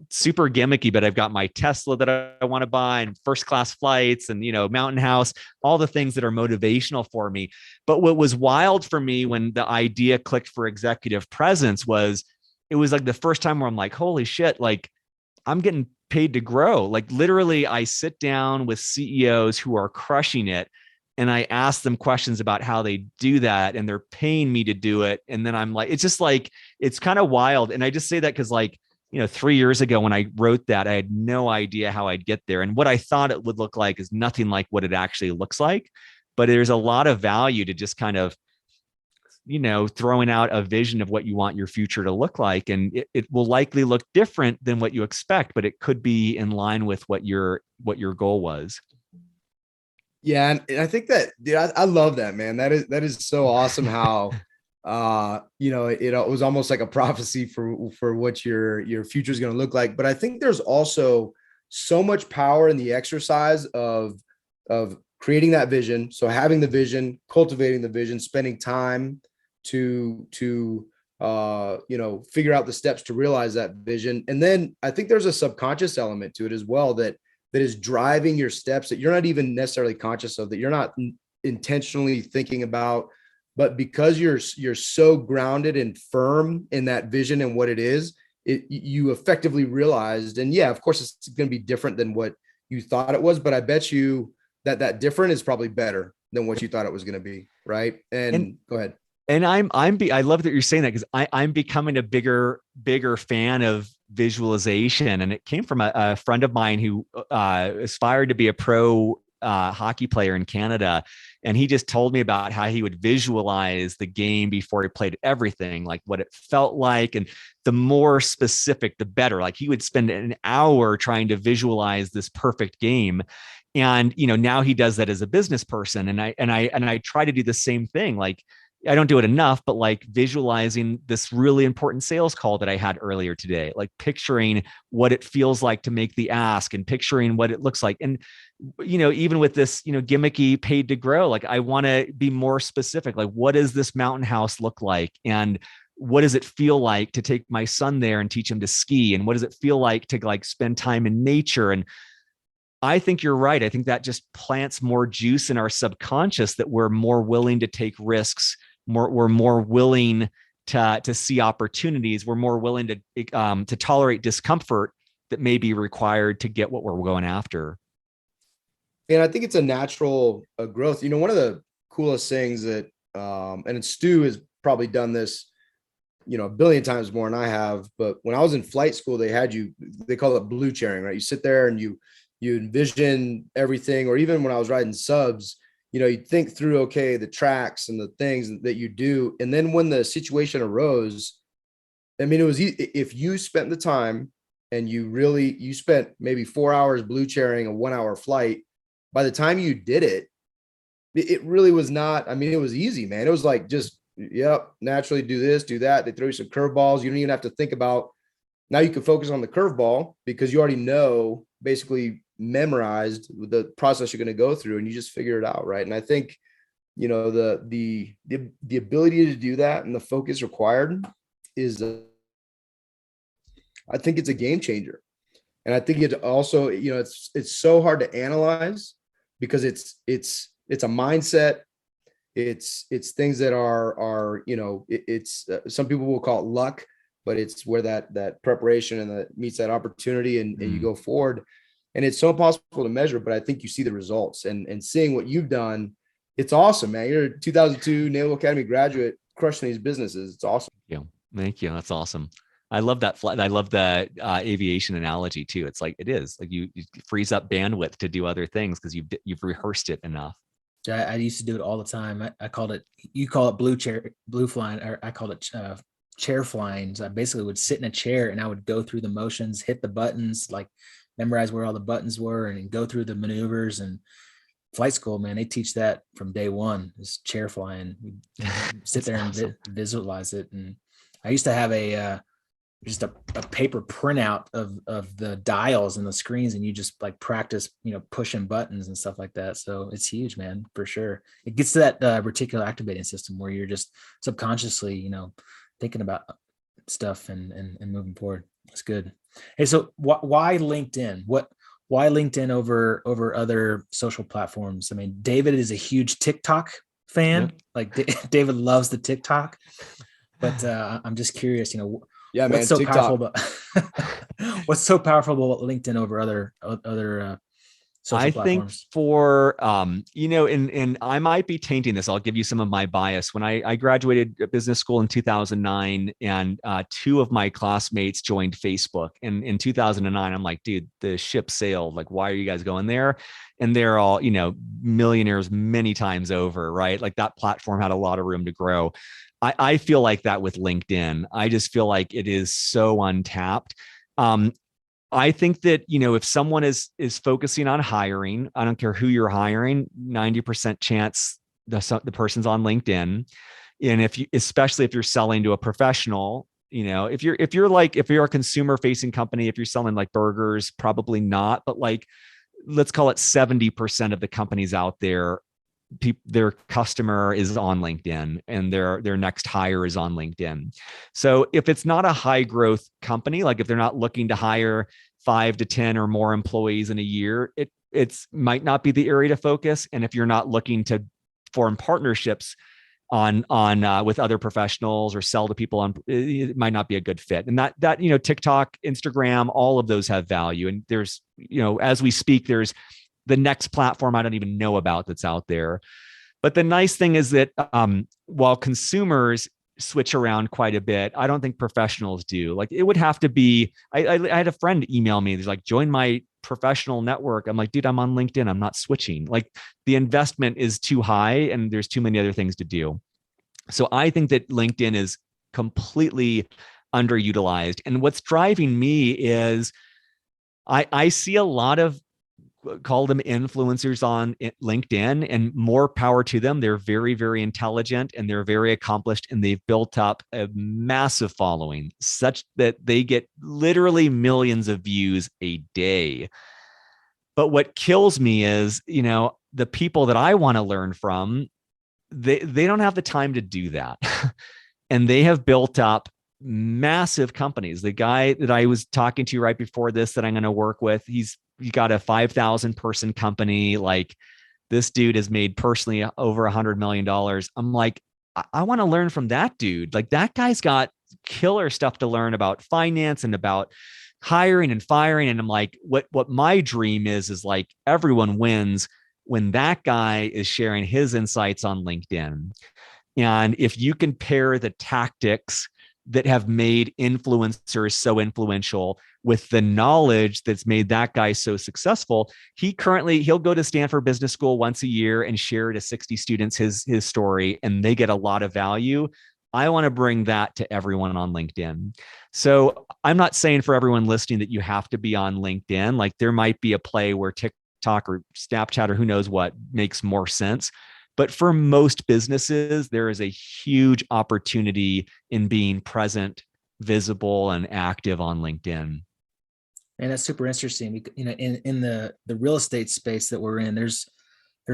super gimmicky, but I've got my Tesla that I want to buy and first class flights and, mountain house, all the things that are motivational for me. But what was wild for me when the idea clicked for executive presence was, it was like the first time where I'm like, holy shit, like I'm getting paid to grow. Like literally I sit down with CEOs who are crushing it and I ask them questions about how they do that and they're paying me to do it. And then I'm like, it's just like, it's kind of wild. And I just say that because 3 years ago when I wrote that, I had no idea how I'd get there. And what I thought it would look like is nothing like what it actually looks like. But there's a lot of value to just kind of, throwing out a vision of what you want your future to look like. And it will likely look different than what you expect, but it could be in line with what your goal was. Yeah. And I think that, dude, I love that, man. That is so awesome how, it was almost like a prophecy for what your future is going to look like. But I think there's also so much power in the exercise of creating that vision. So having the vision, cultivating the vision, spending time to figure out the steps to realize that vision. And then I think there's a subconscious element to it as well that is driving your steps that you're not even necessarily conscious of, that you're not intentionally thinking about. But because you're so grounded and firm in that vision and what it is, you effectively realized, and yeah, of course it's going to be different than what you thought it was, but I bet you that different is probably better than what you thought it was going to be. Right. And go ahead. And I love that you're saying that, because I'm becoming a bigger fan of visualization. And it came from a friend of mine who aspired to be a pro hockey player in Canada. And he just told me about how he would visualize the game before he played everything, like what it felt like. And the more specific, the better. Like he would spend an hour trying to visualize this perfect game. And, now he does that as a business person. And I try to do the same thing. Like, I don't do it enough, but like visualizing this really important sales call that I had earlier today, like picturing what it feels like to make the ask and picturing what it looks like. And, even with this, gimmicky Paid to Grow, like I want to be more specific. Like, what does this mountain house look like? And what does it feel like to take my son there and teach him to ski? And what does it feel like to like spend time in nature? And I think you're right. I think that just plants more juice in our subconscious that we're more willing to take risks. We're more willing to see opportunities. We're more willing to tolerate discomfort that may be required to get what we're going after. And I think it's a natural growth. You know, one of the coolest things that, and Stu has probably done this, you know, a billion times more than I have. But when I was in flight school, they call it blue chairing, right? You sit there and you envision everything. Or even when I was riding subs, you know, you think through, okay, the tracks and the things that you do. And then when the situation arose, I mean, it was, if you spent the time and you spent maybe 4 hours blue chairing a 1 hour flight, by the time you did it, it really was not, I mean, it was easy, man. It was like, just, yep, naturally do this, do that. They throw you some curveballs. You don't even have to think about, now you can focus on the curveball because you already know, basically memorized the process you're going to go through, and you just figure it out. Right. And I think, you know, the ability to do that and the focus required is, I think it's a game changer. And I think it also, you know, it's so hard to analyze because it's a mindset. It's things that are, you know, it's some people will call it luck, but it's where that preparation and that meets that opportunity and you go forward. And it's so impossible to measure, but I think you see the results and seeing what you've done. It's awesome, man. You're a 2002 Naval Academy graduate crushing these businesses. It's awesome. Yeah. Thank you. That's awesome. I love that. I love the aviation analogy too. It's like, it is like you frees up bandwidth to do other things because you've rehearsed it enough. I used to do it all the time. I called it, you call it blue flying, or I called it chair flying. So I basically would sit in a chair and I would go through the motions, hit the buttons, like memorize where all the buttons were and go through the maneuvers. And flight school, man, they teach that from day one, is chair flying. We sit there awesome. And visualize it. And I used to have just a paper printout of the dials and the screens, and you just like practice, you know, pushing buttons and stuff like that. So it's huge, man, for sure. It gets to that reticular activating system where you're just subconsciously, you know, thinking about stuff and moving forward. It's good. Hey, so why LinkedIn? Why LinkedIn over other social platforms? I mean, David is a huge TikTok fan. Yep. Like David loves the TikTok, but I'm just curious, you know, yeah, man, what's so TikTok. powerful about what's so powerful about LinkedIn over other social platforms? Think for you know, and I might be tainting this. I'll give you some of my bias. When I graduated business school in 2009, and two of my classmates joined Facebook, and in 2009, I'm like, dude, the ship sailed. Like, why are you guys going there? And they're all, you know, millionaires many times over, right? Like that platform had a lot of room to grow. I feel like that with LinkedIn. I just feel like it is so untapped. I think that, you know, if someone is focusing on hiring, I don't care who you're hiring, 90% chance the person's on LinkedIn. And especially if you're selling to a professional, you know, if you're a consumer facing company, if you're selling like burgers, probably not, but like, let's call it 70% of the companies out there, their customer is on LinkedIn and their next hire is on LinkedIn. So if it's not a high growth company, like if they're not looking to hire 5 to 10 or more employees in a year, it's might not be the area to focus. And if you're not looking to form partnerships on with other professionals or sell to people, it might not be a good fit. And that you know, TikTok, Instagram, all of those have value. And there's, you know, as we speak, there's the next platform I don't even know about that's out there. But the nice thing is that while consumers switch around quite a bit, I don't think professionals do. Like it would have to be, I had a friend email me, he's like, join my professional network. I'm like, dude, I'm on LinkedIn. I'm not switching. Like the investment is too high and there's too many other things to do. So I think that LinkedIn is completely underutilized. And what's driving me is I see a lot of, call them influencers on LinkedIn, and more power to them. They're very, very intelligent and they're very accomplished, and they've built up a massive following such that they get literally millions of views a day. But what kills me is, you know, the people that I want to learn from, they don't have the time to do that. and they have built up massive companies. The guy that I was talking to right before this that I'm going to work with, he's got a 5,000 person company. Like, this dude has made personally over $100 million. I'm like, I want to learn from that dude. Like, that guy's got killer stuff to learn about finance and about hiring and firing. And I'm like, what my dream is like, everyone wins when that guy is sharing his insights on LinkedIn. And if you can pair the tactics that have made influencers so influential with the knowledge that's made that guy so successful, he'll go to Stanford Business School once a year and share to 60 students his story, and they get a lot of value. I want to bring that to everyone on LinkedIn. So I'm not saying for everyone listening that you have to be on LinkedIn. Like, there might be a play where TikTok or Snapchat or who knows what makes more sense. But for most businesses, there is a huge opportunity in being present, visible, and active on LinkedIn. And that's super interesting. In the real estate space that we're in, there's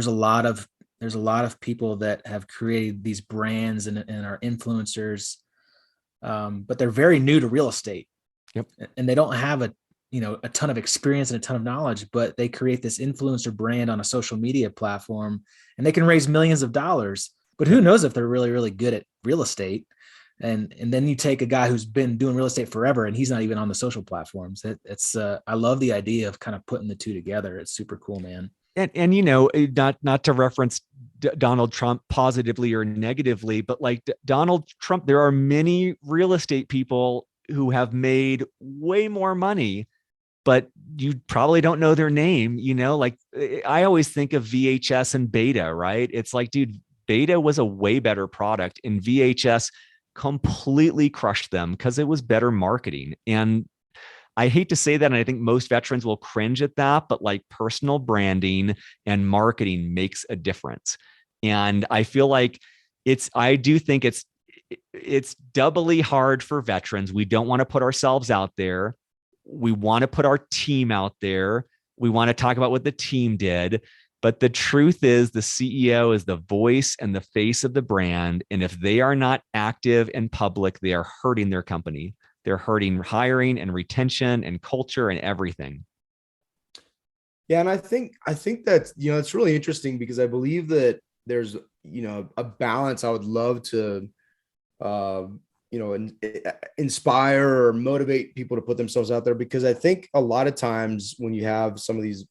a lot of people that have created these brands and are influencers, but they're very new to real estate. Yep. And they don't have a ton of experience and a ton of knowledge, but they create this influencer brand on a social media platform, and they can raise millions of dollars. But who knows if they're really, really good at real estate? And then you take a guy who's been doing real estate forever, and he's not even on the social platforms. I love the idea of kind of putting the two together. It's super cool, man. And not to reference Donald Trump positively or negatively, but like Donald Trump, there are many real estate people who have made way more money, but you probably don't know their name. Like, I always think of VHS and Beta, right? It's like, dude, Beta was a way better product, and VHS completely crushed them because it was better marketing. And I hate to say that, and I think most veterans will cringe at that, but like, personal branding and marketing makes a difference. And I feel like I do think it's doubly hard for veterans. We don't want to put ourselves out there. We want to put our team out there. We want to talk about what the team did. But the truth is, the CEO is the voice and the face of the brand. And if they are not active and public, they are hurting their company. They're hurting hiring and retention and culture and everything. Yeah. And I think that's, it's really interesting, because I believe that there's, a balance. I would love to, inspire or motivate people to put themselves out there, because I think a lot of times when you have some of these,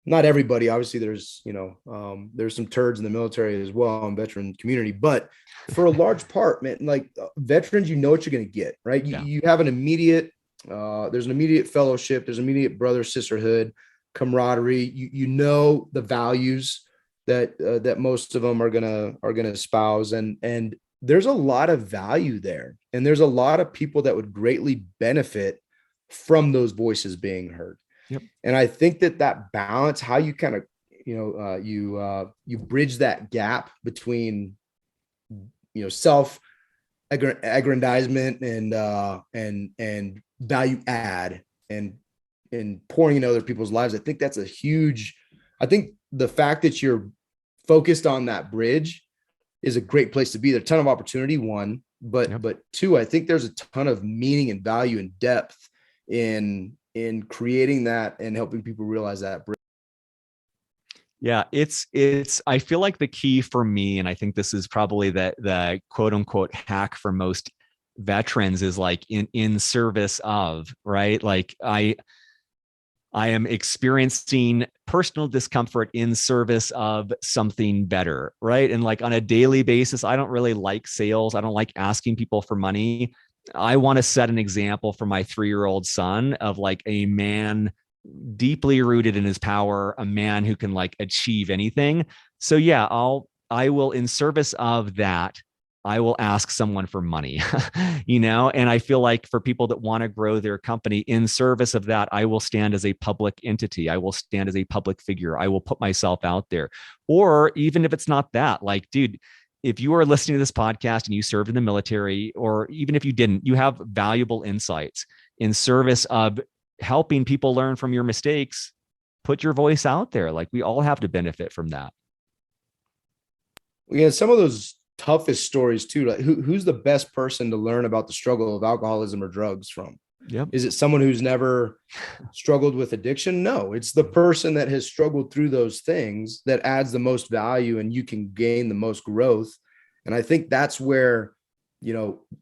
not everybody, obviously there's some turds in the military as well, in veteran community, but for a large part, man, like, veterans, what you're going to get, right? You have an immediate, there's an immediate fellowship, there's immediate brother, sisterhood, camaraderie, the values that most of them are gonna espouse, and there's a lot of value there, and there's a lot of people that would greatly benefit from those voices being heard. Yep. And I think that balance, how you kind of you bridge that gap between self aggrandizement and value add and pouring into other people's lives. I think that's I think the fact that you're focused on that bridge is a great place to be. There's a ton of opportunity, one, but two, I think there's a ton of meaning and value and depth in creating that and helping people realize that bridge. Yeah, I feel like the key for me, and I think this is probably the quote unquote hack for most veterans, is like in service of, right? Like, I am experiencing personal discomfort in service of something better, right? And like, on a daily basis, I don't really like sales. I don't like asking people for money. I want to set an example for my 3-year-old son of like a man deeply rooted in his power, a man who can like achieve anything. So yeah, I will, in service of that, I will ask someone for money, and I feel like for people that want to grow their company in service of that, I will stand as a public entity. I will stand as a public figure. I will put myself out there. Or even if it's not that, like, dude, if you are listening to this podcast and you served in the military, or even if you didn't, you have valuable insights in service of helping people learn from your mistakes. Put your voice out there. Like, we all have to benefit from that. Yeah, some of those toughest stories too. Like who's the best person to learn about the struggle of alcoholism or drugs from? Yep. Is it someone who's never struggled with addiction? No, it's the person that has struggled through those things that adds the most value, and you can gain the most growth. And I think that's where,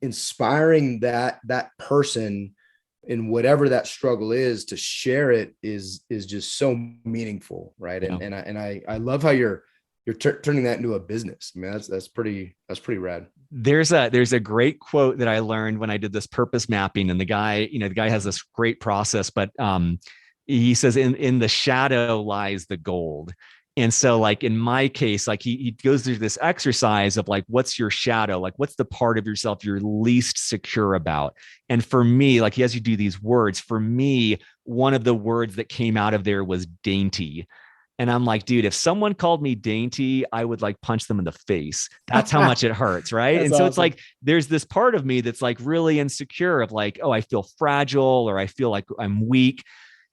inspiring that person in whatever that struggle is to share it is just so meaningful. Right. Yeah. And I love how you're turning that into a business. I mean, that's pretty rad. There's a great quote that I learned when I did this purpose mapping, and the guy has this great process, but he says in the shadow lies the gold. And so like in my case, like he goes through this exercise of like, what's your shadow? Like, what's the part of yourself you're least secure about? And for me, like he has you do these words. For me, one of the words that came out of there was dainty. And I'm like, dude, if someone called me dainty, I would like punch them in the face. That's how much it hurts. Right. And so awesome. It's like, there's this part of me that's like really insecure of like, oh, I feel fragile, or I feel like I'm weak.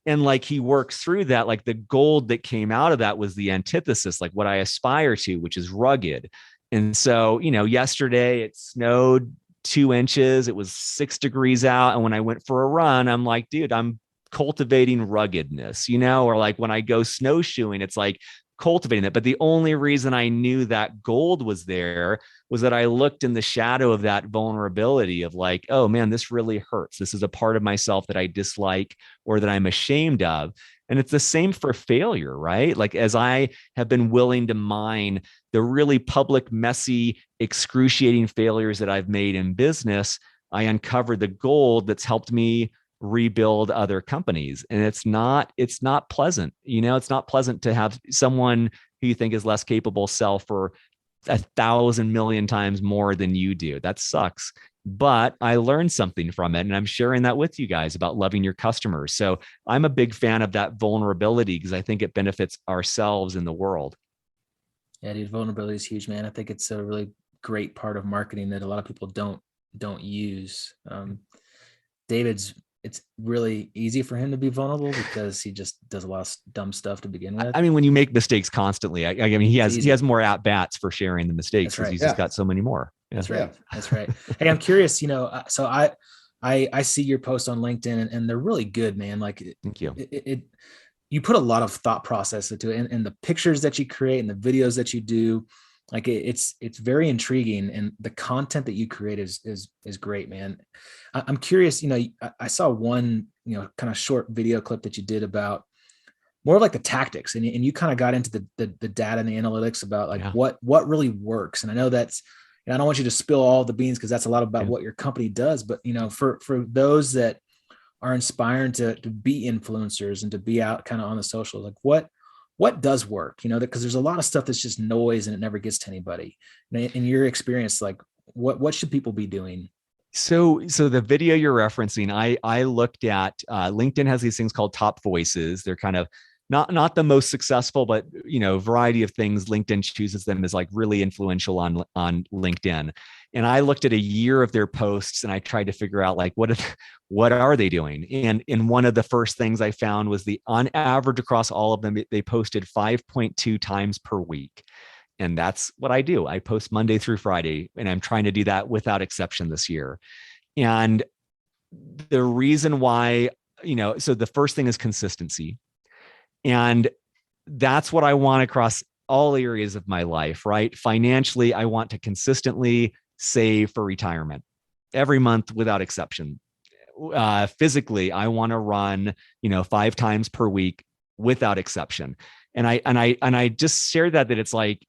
And like, he works through that. Like the gold that came out of that was the antithesis, like what I aspire to, which is rugged. And so, yesterday it snowed 2 inches, it was 6 degrees out. And when I went for a run, I'm like, dude, I'm cultivating ruggedness, or like when I go snowshoeing, it's like cultivating it. But the only reason I knew that gold was there was that I looked in the shadow of that vulnerability of like, oh man, this really hurts. This is a part of myself that I dislike or that I'm ashamed of. And it's the same for failure, right? Like as I have been willing to mine the really public, messy, excruciating failures that I've made in business, I uncovered the gold that's helped me rebuild other companies. And it's not pleasant. It's not pleasant to have someone who you think is less capable sell for 1,000 million times more than you do. That sucks. But I learned something from it. And I'm sharing that with you guys about loving your customers. So I'm a big fan of that vulnerability because I think it benefits ourselves in the world. Yeah, dude, vulnerability is huge, man. I think it's a really great part of marketing that a lot of people don't use. It's really easy for him to be vulnerable because he just does a lot of dumb stuff to begin with. I mean, when you make mistakes constantly, I mean, he has more at bats for sharing the mistakes because he's just got so many more. Yeah. That's right. That's right. Hey, I'm curious, so I see your posts on LinkedIn and they're really good, man. Like, thank you. You put a lot of thought process into it, and the pictures that you create and the videos that you do. Like it's very intriguing, and the content that you create is great, man. I'm curious, I saw one, kind of short video clip that you did about more of like the tactics, and you kind of got into the data and the analytics about like what really works. And I know that's, I don't want you to spill all the beans because that's a lot about what your company does, but for those that are inspired to be influencers and to be out kind of on the social, like what does work, because there's a lot of stuff that's just noise and it never gets to anybody. In your experience, like what should people be doing? So the video you're referencing, I looked at, LinkedIn has these things called top voices. They're kind of not the most successful, but variety of things. LinkedIn chooses them as like really influential on LinkedIn. And I looked at a year of their posts and I tried to figure out like, what are they doing? And in one of the first things I found was on average across all of them, they posted 5.2 times per week. And that's what I do. I post Monday through Friday, and I'm trying to do that without exception this year. And the reason why, so the first thing is consistency. And that's what I want across all areas of my life, right? Financially, I want to consistently save for retirement every month without exception. Physically, I want to run, 5 times per week without exception. And I just shared that it's like,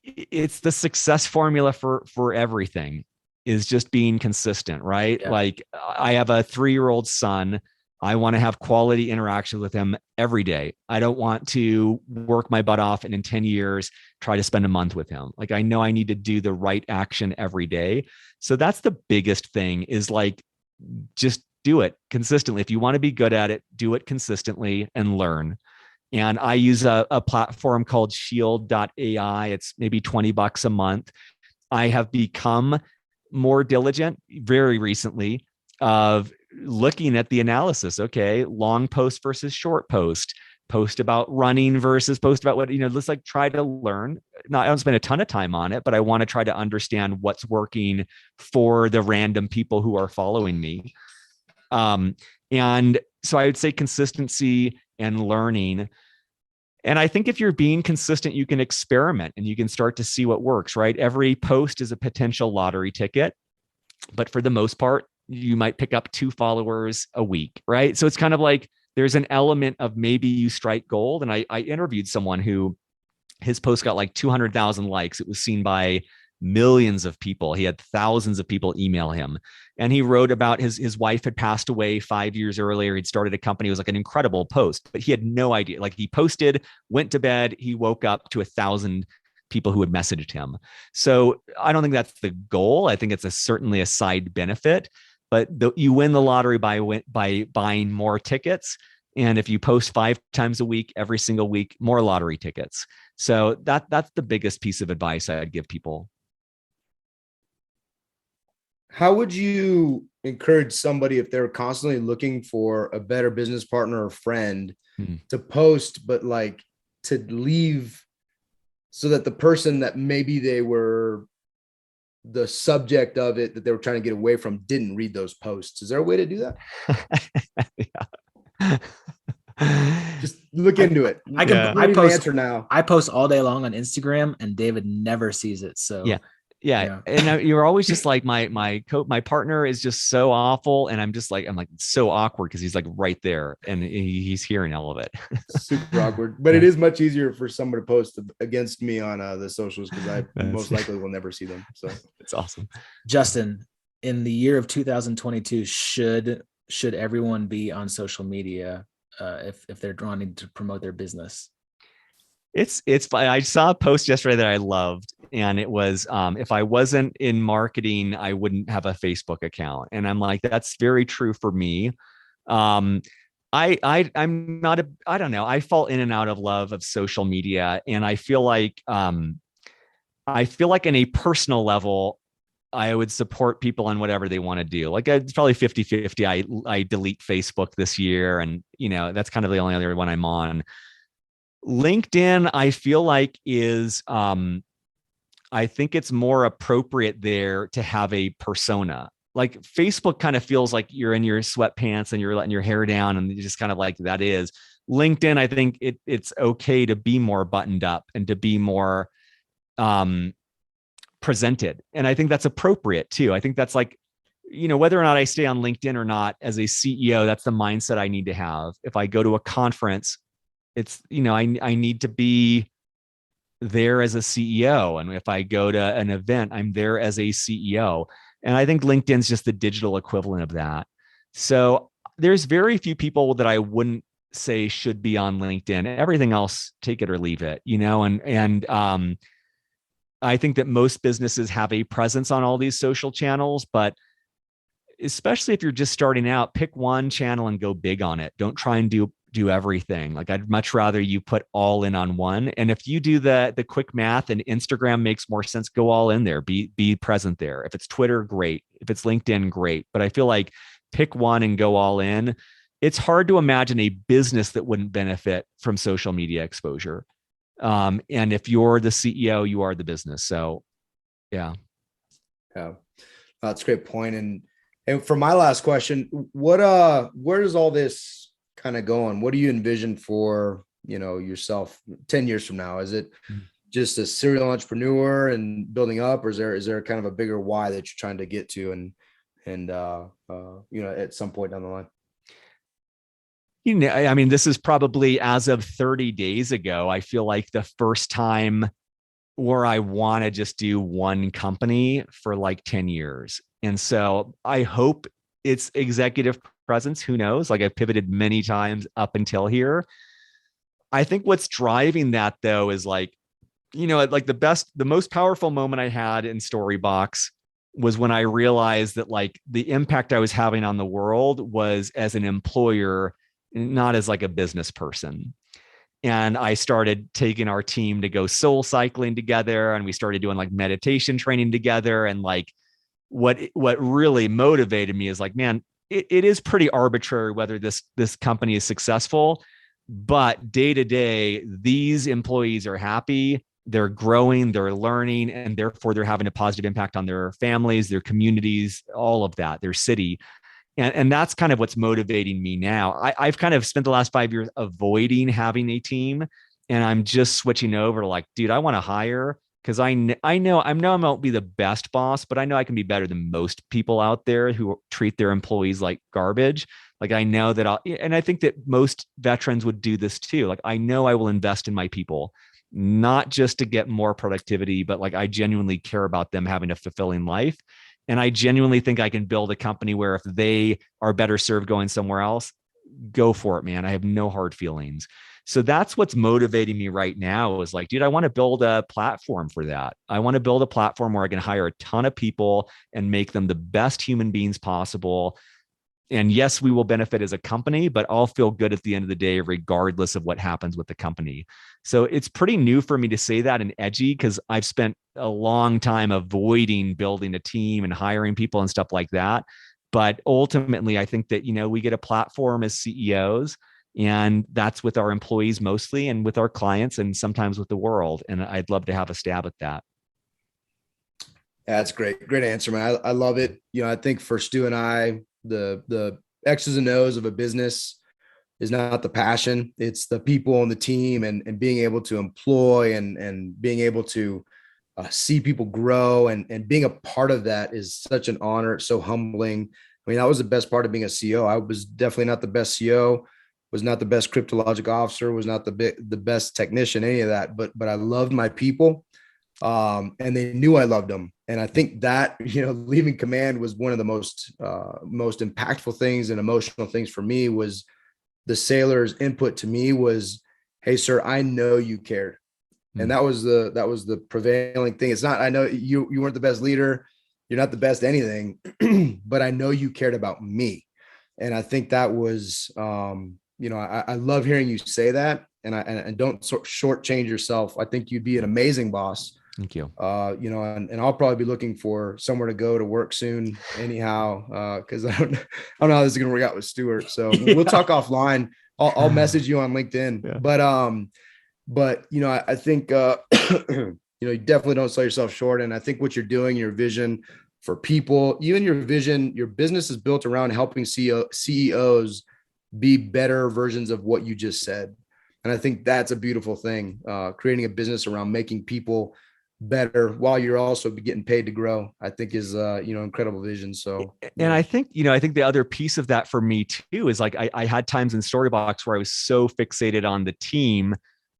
it's the success formula for everything is just being consistent, right? Yeah. Like I have a 3-year-old son. I want to have quality interactions with him every day. I don't want to work my butt off and in 10 years, try to spend a month with him. Like I know I need to do the right action every day. So that's the biggest thing is like, just do it consistently. If you want to be good at it, do it consistently and learn. And I use a platform called shield.ai. It's maybe $20 a month. I have become more diligent very recently of looking at the analysis. Okay, long post versus short post about running versus post about what, let's like try to learn I don't spend a ton of time on it, but I want to try to understand what's working for the random people who are following me. And so I would say consistency and learning. And I think if you're being consistent, you can experiment and you can start to see what works, right? Every post is a potential lottery ticket, but for the most part, you might pick up 2 followers a week, right? So it's kind of like there's an element of maybe you strike gold. And I interviewed someone who his post got like 200,000 likes. It was seen by millions of people. He had thousands of people email him. And he wrote about his wife had passed away 5 years earlier. He'd started a company. It was like an incredible post, but he had no idea. Like he posted, went to bed, he woke up to 1,000 people who had messaged him. So I don't think that's the goal. I think it's certainly a side benefit, but you win the lottery by buying more tickets. And if you post 5 times a week, every single week, more lottery tickets. So that's the biggest piece of advice I'd give people. How would you encourage somebody if they're constantly looking for a better business partner or friend to post, but like to leave so that the person that maybe they were the subject of it that they were trying to get away from didn't read those posts? Is there a way to do that? Just look into it. I post answer now. I post all day long on Instagram and David never sees it. So yeah. And you're always just like my partner is just so awful. And I'm like so awkward because he's like right there and he's hearing all of it. Super awkward, but it is much easier for someone to post against me on the socials because I most likely will never see them. So it's awesome. Justin, in the year of 2022, should everyone be on social media if they're wanting to promote their business? It's I saw a post yesterday that I loved, and it was if I wasn't in marketing, I wouldn't have a Facebook account. And I'm like, that's very true for me. I'm not I don't know. I fall in and out of love of social media, and I feel like in a personal level, I would support people on whatever they want to do. Like it's probably 50-50. I delete Facebook this year, and that's kind of the only other one I'm on. LinkedIn, I feel like is, I think it's more appropriate there to have a persona. Like Facebook kind of feels like you're in your sweatpants and you're letting your hair down and you just kind of like that is. LinkedIn, I think it's okay to be more buttoned up and to be more presented. And I think that's appropriate too. I think that's like, whether or not I stay on LinkedIn or not as a CEO, that's the mindset I need to have. If I go to a conference, it's, I need to be there as a CEO. And if I go to an event, I'm there as a CEO. And I think LinkedIn's just the digital equivalent of that. So there's very few people that I wouldn't say should be on LinkedIn. Everything else, take it or leave it, and I think that most businesses have a presence on all these social channels, but especially if you're just starting out, pick one channel and go big on it. Don't try and do everything. Like I'd much rather you put all in on one. And if you do the quick math and Instagram makes more sense, go all in there, be present there. If it's Twitter, great. If it's LinkedIn, great. But I feel like pick one and go all in. It's hard to imagine a business that wouldn't benefit from social media exposure. And if you're the CEO, you are the business. So yeah. That's a great point. And for my last question, where does all this kind of going? What do you envision for, yourself 10 years from now? Is it just a serial entrepreneur and building up, or is there kind of a bigger why that you're trying to get to and at some point down the line? I mean, this is probably as of 30 days ago, I feel like the first time where I want to just do one company for like 10 years. And so I hope it's executive presence. Who knows? Like I've pivoted many times up until here. I think what's driving that though is like, like the most powerful moment I had in Storybox was when I realized that like the impact I was having on the world was as an employer, not as like a business person. And I started taking our team to go soul cycling together, and we started doing like meditation training together. And like what really motivated me is like, man, it is pretty arbitrary whether this company is successful, but day to day, these employees are happy. they're growing, they're learning, and therefore they're having a positive impact on their families, their communities, all of that, their city. And that's kind of what's motivating me now. I've kind of spent the last 5 years avoiding having a team, and I'm just switching over to like, dude, I want to hire, because I know I won't be the best boss, but I know I can be better than most people out there who treat their employees like garbage. Like I know that and I think that most veterans would do this too. Like I know I will invest in my people, not just to get more productivity, but like I genuinely care about them having a fulfilling life. And I genuinely think I can build a company where if they are better served going somewhere else, go for it, man. I have no hard feelings. So that's what's motivating me right now is like, dude, I want to build a platform for that. I want to build a platform where I can hire a ton of people and make them the best human beings possible. And yes, we will benefit as a company, but I'll feel good at the end of the day, regardless of what happens with the company. So it's pretty new for me to say that and edgy, because I've spent a long time avoiding building a team and hiring people and stuff like that. But ultimately, I think that, we get a platform as CEOs, and that's with our employees mostly, and with our clients, and sometimes with the world. And I'd love to have a stab at that. That's great. Great answer, man. I love it. I think for Stu and I, the X's and O's of a business is not the passion. It's the people on the team, and being able to employ and being able to see people grow and being a part of that is such an honor. It's so humbling. I mean, that was the best part of being a CEO. I was definitely not the best CEO, was not the best cryptologic officer, was not the best technician, any of that, but I loved my people. And they knew I loved them. And I think that, leaving command was one of the most impactful things and emotional things for me. Was the sailors' input to me was, "Hey, sir, I know you cared." And that was the prevailing thing. It's not, I know you weren't the best leader, you're not the best anything, but I know you cared about me. And I think that was, I love hearing you say that. And don't shortchange yourself. I think you'd be an amazing boss. Thank you. And I'll probably be looking for somewhere to go to work soon anyhow, because I don't know how this is going to work out with Stuart. So we'll talk offline. I'll message you on LinkedIn. Yeah. But I think, you definitely don't sell yourself short. And I think what you're doing, your vision for people, even your vision, your business is built around helping CEOs be better versions of what you just said. And I think that's a beautiful thing, creating a business around making people better while you're also getting paid to grow, I think is, incredible vision. So, and I think the other piece of that for me too, is like, I had times in Storybox where I was so fixated on the team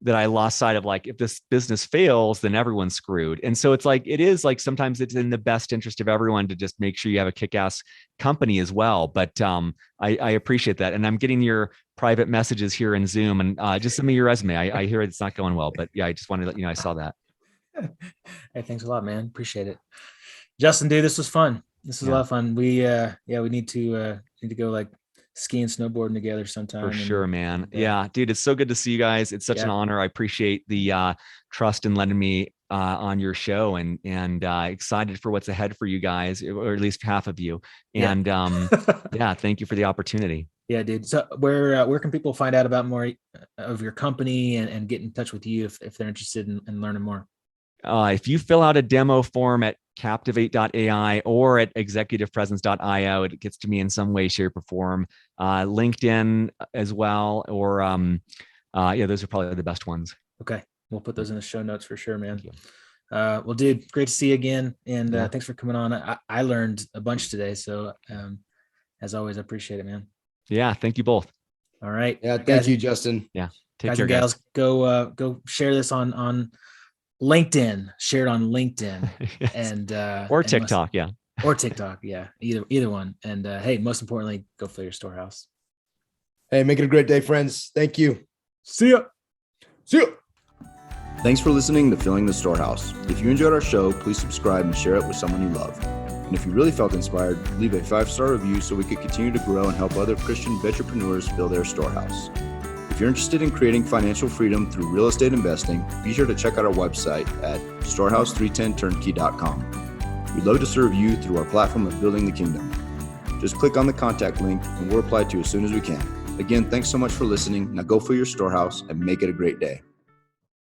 that I lost sight of like, if this business fails, then everyone's screwed. And so it's like, it is like, sometimes it's in the best interest of everyone to just make sure you have a kick-ass company as well. But I appreciate that. And I'm getting your private messages here in Zoom, and just send me your resume. I hear it's not going well, but yeah, I just wanted to let you know I saw that. Hey, thanks a lot, man. Appreciate it. Justin, dude, this was fun. This was a lot of fun. We need to go like skiing, snowboarding together sometime. For sure, man. Yeah, dude, it's so good to see you guys. It's such an honor. I appreciate the trust in letting me on your show, and excited for what's ahead for you guys, or at least half of you. And thank you for the opportunity. Yeah, dude. So where can people find out about more of your company and get in touch with you if they're interested in learning more? If you fill out a demo form at captivate.ai or at executivepresence.io, it gets to me in some way, shape, or form. LinkedIn as well, or those are probably the best ones. Okay, we'll put those in the show notes for sure, man. Well, dude, great to see you again, and thanks for coming on. I learned a bunch today, so as always, I appreciate it, man. Yeah, thank you both. All right. Yeah, thank you, Justin. Yeah, take care, guys. Go share this on LinkedIn. Share it on LinkedIn. Yes. And or TikTok, or TikTok, either one. And hey, most importantly, go fill your storehouse. Hey, make it a great day, friends. Thank you. See ya. Thanks for listening to Filling the Storehouse. If you enjoyed our show, please subscribe and share it with someone you love. And if you really felt inspired, leave a 5-star review so we could continue to grow and help other Christian entrepreneurs fill their storehouse. If you're interested in creating financial freedom through real estate investing, be sure to check out our website at storehouse310turnkey.com. We'd love to serve you through our platform of building the kingdom. Just click on the contact link and we'll reply to you as soon as we can. Again, thanks so much for listening. Now go fill your storehouse and make it a great day.